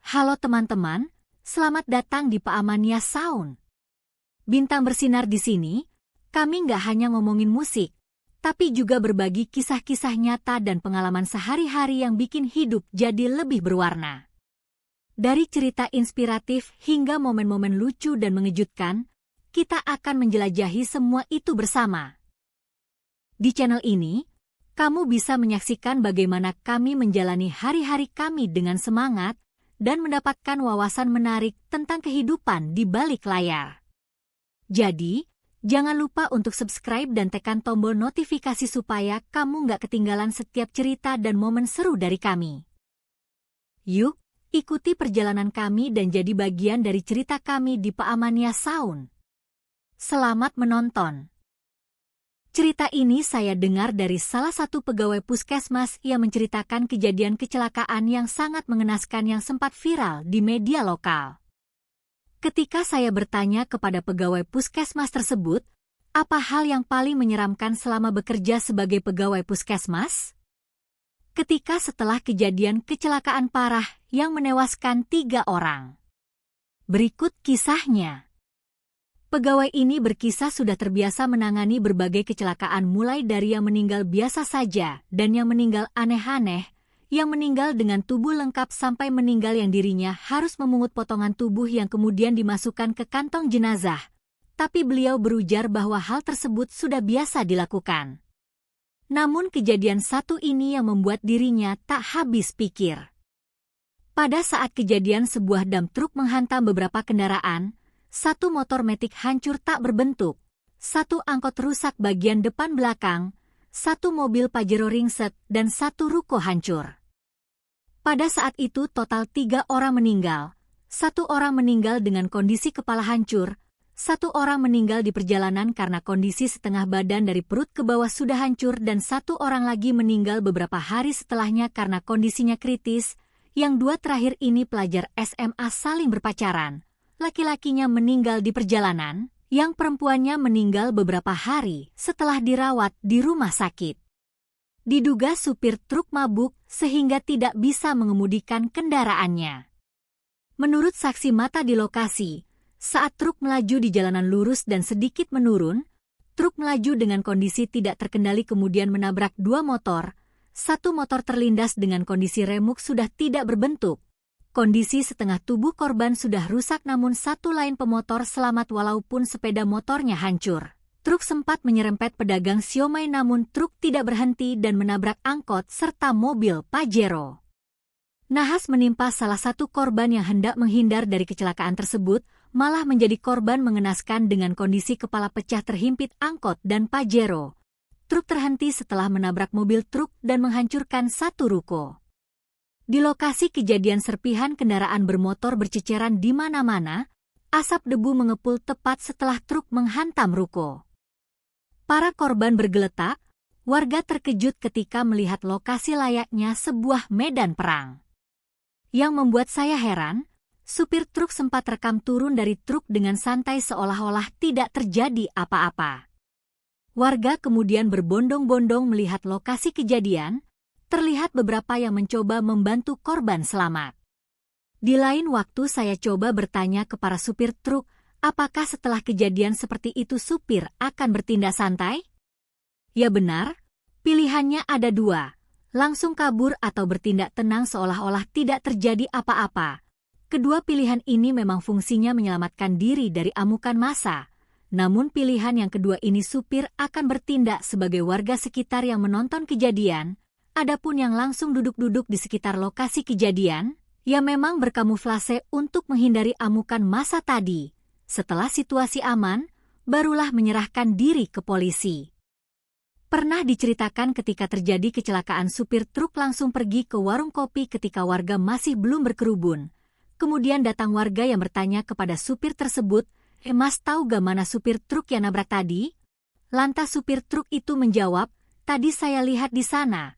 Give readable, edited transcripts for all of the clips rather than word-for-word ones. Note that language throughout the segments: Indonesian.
Halo teman-teman, selamat datang di Paamania Sound. Bintang bersinar di sini, kami nggak hanya ngomongin musik, tapi juga berbagi kisah-kisah nyata dan pengalaman sehari-hari yang bikin hidup jadi lebih berwarna. Dari cerita inspiratif hingga momen-momen lucu dan mengejutkan, kita akan menjelajahi semua itu bersama. Di channel ini, kamu bisa menyaksikan bagaimana kami menjalani hari-hari kami dengan semangat, dan mendapatkan wawasan menarik tentang kehidupan di balik layar. Jadi, jangan lupa untuk subscribe dan tekan tombol notifikasi supaya kamu nggak ketinggalan setiap cerita dan momen seru dari kami. Yuk, ikuti perjalanan kami dan jadi bagian dari cerita kami di Paamania Sound. Selamat menonton! Cerita ini saya dengar dari salah satu pegawai puskesmas yang menceritakan kejadian kecelakaan yang sangat mengenaskan yang sempat viral di media lokal. Ketika saya bertanya kepada pegawai puskesmas tersebut, apa hal yang paling menyeramkan selama bekerja sebagai pegawai puskesmas? Ketika setelah kejadian kecelakaan parah yang menewaskan 3 orang. Berikut kisahnya. Pegawai ini berkisah sudah terbiasa menangani berbagai kecelakaan mulai dari yang meninggal biasa saja dan yang meninggal aneh-aneh, yang meninggal dengan tubuh lengkap sampai meninggal yang dirinya harus memungut potongan tubuh yang kemudian dimasukkan ke kantong jenazah. Tapi beliau berujar bahwa hal tersebut sudah biasa dilakukan. Namun kejadian satu ini yang membuat dirinya tak habis pikir. Pada saat kejadian sebuah dam truk menghantam beberapa kendaraan, 1 motor metik hancur tak berbentuk, 1 angkot rusak bagian depan belakang, 1 mobil Pajero ringsek, dan 1 ruko hancur. Pada saat itu total 3 orang meninggal, 1 orang meninggal dengan kondisi kepala hancur, 1 orang meninggal di perjalanan karena kondisi setengah badan dari perut ke bawah sudah hancur dan 1 orang lagi meninggal beberapa hari setelahnya karena kondisinya kritis, yang 2 terakhir ini pelajar SMA saling berpacaran. Laki-lakinya meninggal di perjalanan, yang perempuannya meninggal beberapa hari setelah dirawat di rumah sakit. Diduga supir truk mabuk sehingga tidak bisa mengemudikan kendaraannya. Menurut saksi mata di lokasi, saat truk melaju di jalanan lurus dan sedikit menurun, truk melaju dengan kondisi tidak terkendali kemudian menabrak 2 motor, 1 motor terlindas dengan kondisi remuk sudah tidak berbentuk. Kondisi setengah tubuh korban sudah rusak namun 1 lain pemotor selamat walaupun sepeda motornya hancur. Truk sempat menyerempet pedagang siomay namun truk tidak berhenti dan menabrak angkot serta mobil Pajero. Nahas menimpa salah satu korban yang hendak menghindar dari kecelakaan tersebut, malah menjadi korban mengenaskan dengan kondisi kepala pecah terhimpit angkot dan Pajero. Truk terhenti setelah menabrak mobil truk dan menghancurkan 1 ruko. Di lokasi kejadian serpihan kendaraan bermotor berceceran di mana-mana, asap debu mengepul tepat setelah truk menghantam ruko. Para korban bergeletak, warga terkejut ketika melihat lokasi layaknya sebuah medan perang. Yang membuat saya heran, supir truk sempat rekam turun dari truk dengan santai seolah-olah tidak terjadi apa-apa. Warga kemudian berbondong-bondong melihat lokasi kejadian. Terlihat beberapa yang mencoba membantu korban selamat. Di lain waktu saya coba bertanya ke para supir truk, apakah setelah kejadian seperti itu supir akan bertindak santai? Ya benar, pilihannya ada 2, langsung kabur atau bertindak tenang seolah-olah tidak terjadi apa-apa. Kedua pilihan ini memang fungsinya menyelamatkan diri dari amukan massa. Namun pilihan yang kedua ini supir akan bertindak sebagai warga sekitar yang menonton kejadian. Adapun yang langsung duduk-duduk di sekitar lokasi kejadian, ya memang berkamuflase untuk menghindari amukan massa tadi. Setelah situasi aman, barulah menyerahkan diri ke polisi. Pernah diceritakan ketika terjadi kecelakaan supir truk langsung pergi ke warung kopi ketika warga masih belum berkerubun. Kemudian datang warga yang bertanya kepada supir tersebut, Mas tahu gak mana supir truk yang nabrak tadi? Lantas supir truk itu menjawab, tadi saya lihat di sana.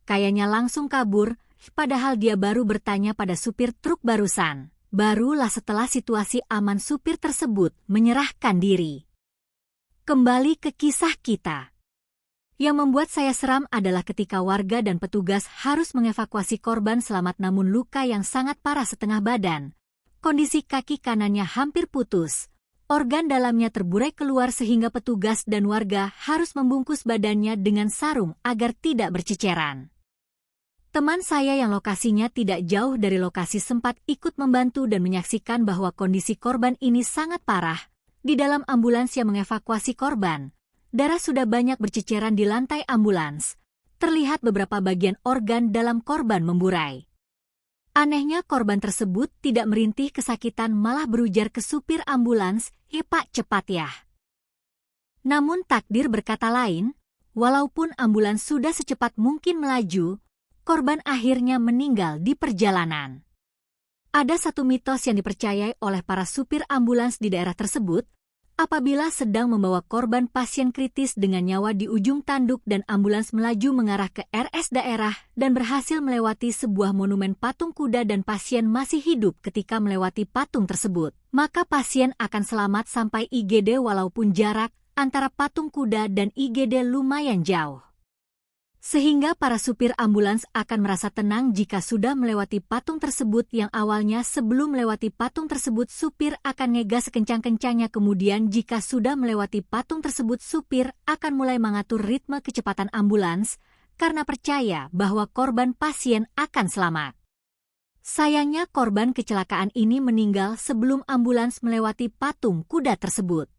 Kayaknya langsung kabur, padahal dia baru bertanya pada supir truk barusan. Barulah setelah situasi aman supir tersebut menyerahkan diri. Kembali ke kisah kita. Yang membuat saya seram adalah ketika warga dan petugas harus mengevakuasi korban selamat namun luka yang sangat parah setengah badan. Kondisi kaki kanannya hampir putus. Organ dalamnya terburai keluar sehingga petugas dan warga harus membungkus badannya dengan sarung agar tidak berceceran. Teman saya yang lokasinya tidak jauh dari lokasi sempat ikut membantu dan menyaksikan bahwa kondisi korban ini sangat parah. Di dalam ambulans yang mengevakuasi korban, darah sudah banyak berceceran di lantai ambulans. Terlihat beberapa bagian organ dalam korban memburai. Anehnya korban tersebut tidak merintih kesakitan malah berujar ke supir ambulans, Pak cepat ya." Namun takdir berkata lain, walaupun ambulans sudah secepat mungkin melaju, korban akhirnya meninggal di perjalanan. Ada satu mitos yang dipercayai oleh para supir ambulans di daerah tersebut, apabila sedang membawa korban pasien kritis dengan nyawa di ujung tanduk dan ambulans melaju mengarah ke RS daerah dan berhasil melewati sebuah monumen patung kuda dan pasien masih hidup ketika melewati patung tersebut, maka pasien akan selamat sampai IGD walaupun jarak antara patung kuda dan IGD lumayan jauh. Sehingga para supir ambulans akan merasa tenang jika sudah melewati patung tersebut yang awalnya sebelum melewati patung tersebut supir akan ngegas sekencang-kencangnya kemudian jika sudah melewati patung tersebut supir akan mulai mengatur ritme kecepatan ambulans karena percaya bahwa korban pasien akan selamat. Sayangnya korban kecelakaan ini meninggal sebelum ambulans melewati patung kuda tersebut.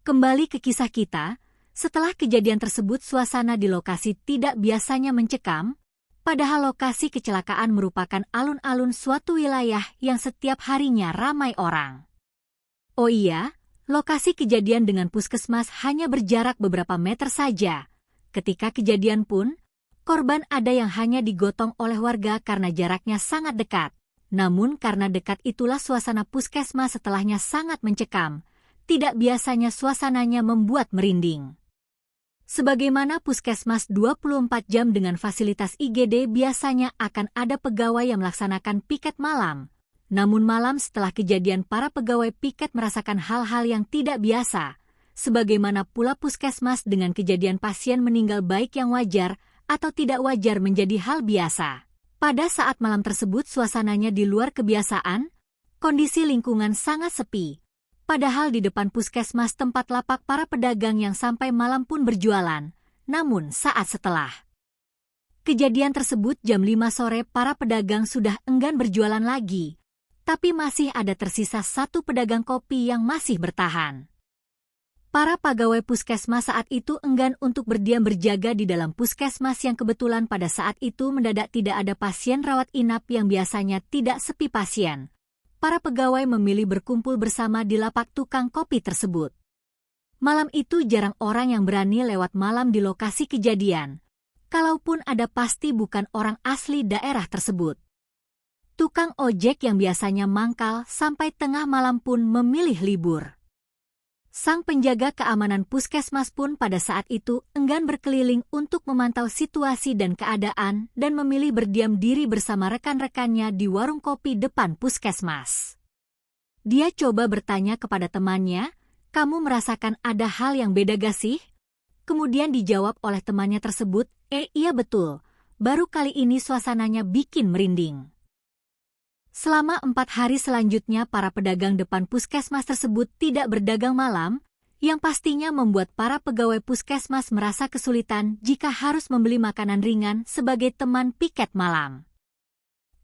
Kembali ke kisah kita. Setelah kejadian tersebut suasana di lokasi tidak biasanya mencekam, padahal lokasi kecelakaan merupakan alun-alun suatu wilayah yang setiap harinya ramai orang. Oh iya, lokasi kejadian dengan puskesmas hanya berjarak beberapa meter saja. Ketika kejadian pun, korban ada yang hanya digotong oleh warga karena jaraknya sangat dekat. Namun karena dekat itulah suasana puskesmas setelahnya sangat mencekam. Tidak biasanya suasananya membuat merinding. Sebagaimana puskesmas 24 jam dengan fasilitas IGD biasanya akan ada pegawai yang melaksanakan piket malam. Namun malam setelah kejadian para pegawai piket merasakan hal-hal yang tidak biasa. Sebagaimana pula puskesmas dengan kejadian pasien meninggal baik yang wajar atau tidak wajar menjadi hal biasa. Pada saat malam tersebut suasananya di luar kebiasaan, kondisi lingkungan sangat sepi. Padahal di depan puskesmas tempat lapak para pedagang yang sampai malam pun berjualan. Namun saat setelah kejadian tersebut jam 5 sore para pedagang sudah enggan berjualan lagi. Tapi masih ada tersisa satu pedagang kopi yang masih bertahan. Para pegawai puskesmas saat itu enggan untuk berdiam berjaga di dalam puskesmas yang kebetulan pada saat itu mendadak tidak ada pasien rawat inap yang biasanya tidak sepi pasien. Para pegawai memilih berkumpul bersama di lapak tukang kopi tersebut. Malam itu jarang orang yang berani lewat malam di lokasi kejadian. Kalaupun ada pasti bukan orang asli daerah tersebut. Tukang ojek yang biasanya mangkal sampai tengah malam pun memilih libur. Sang penjaga keamanan puskesmas pun pada saat itu enggan berkeliling untuk memantau situasi dan keadaan dan memilih berdiam diri bersama rekan-rekannya di warung kopi depan puskesmas. Dia coba bertanya kepada temannya, "Kamu merasakan ada hal yang beda gak sih?" Kemudian dijawab oleh temannya tersebut, "Iya betul, baru kali ini suasananya bikin merinding." Selama 4 hari selanjutnya para pedagang depan puskesmas tersebut tidak berdagang malam, yang pastinya membuat para pegawai puskesmas merasa kesulitan jika harus membeli makanan ringan sebagai teman piket malam.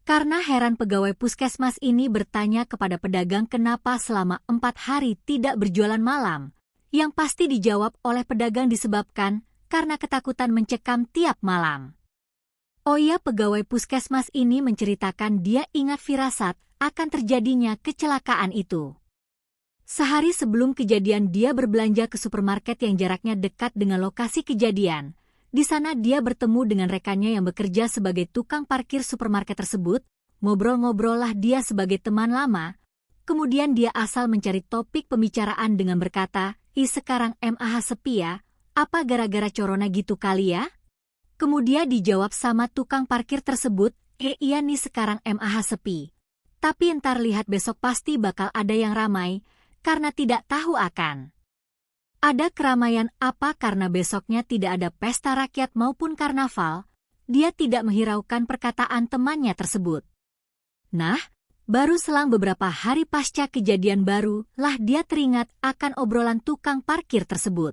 Karena heran pegawai puskesmas ini bertanya kepada pedagang kenapa selama 4 hari tidak berjualan malam, yang pasti dijawab oleh pedagang disebabkan karena ketakutan mencekam tiap malam. Oh iya, pegawai puskesmas ini menceritakan dia ingat firasat akan terjadinya kecelakaan itu. Sehari sebelum kejadian dia berbelanja ke supermarket yang jaraknya dekat dengan lokasi kejadian. Di sana dia bertemu dengan rekannya yang bekerja sebagai tukang parkir supermarket tersebut. Ngobrol-ngobrollah dia sebagai teman lama. Kemudian dia asal mencari topik pembicaraan dengan berkata, sekarang MAH sepi ya, apa gara-gara corona gitu kali ya?" Kemudian dijawab sama tukang parkir tersebut, iya nih sekarang MAH sepi. Tapi entar lihat besok pasti bakal ada yang ramai, karena tidak tahu akan Ada keramaian apa karena besoknya tidak ada pesta rakyat maupun karnaval, dia tidak menghiraukan perkataan temannya tersebut. Nah, baru selang beberapa hari pasca kejadian barulah dia teringat akan obrolan tukang parkir tersebut.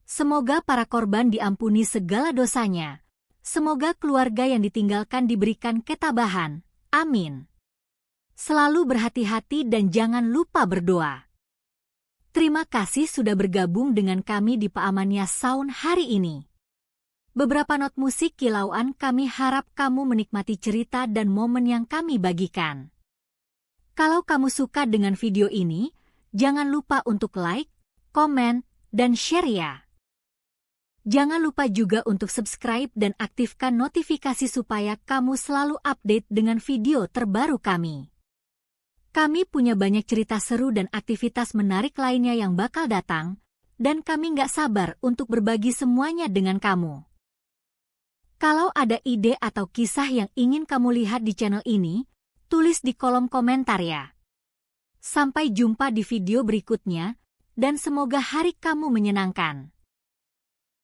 Semoga para korban diampuni segala dosanya. Semoga keluarga yang ditinggalkan diberikan ketabahan. Amin. Selalu berhati-hati dan jangan lupa berdoa. Terima kasih sudah bergabung dengan kami di Paamania Sound hari ini. Beberapa not musik kilauan kami harap kamu menikmati cerita dan momen yang kami bagikan. Kalau kamu suka dengan video ini, jangan lupa untuk like, komen, dan share ya. Jangan lupa juga untuk subscribe dan aktifkan notifikasi supaya kamu selalu update dengan video terbaru kami. Kami punya banyak cerita seru dan aktivitas menarik lainnya yang bakal datang, dan kami nggak sabar untuk berbagi semuanya dengan kamu. Kalau ada ide atau kisah yang ingin kamu lihat di channel ini, tulis di kolom komentar ya. Sampai jumpa di video berikutnya, dan semoga hari kamu menyenangkan.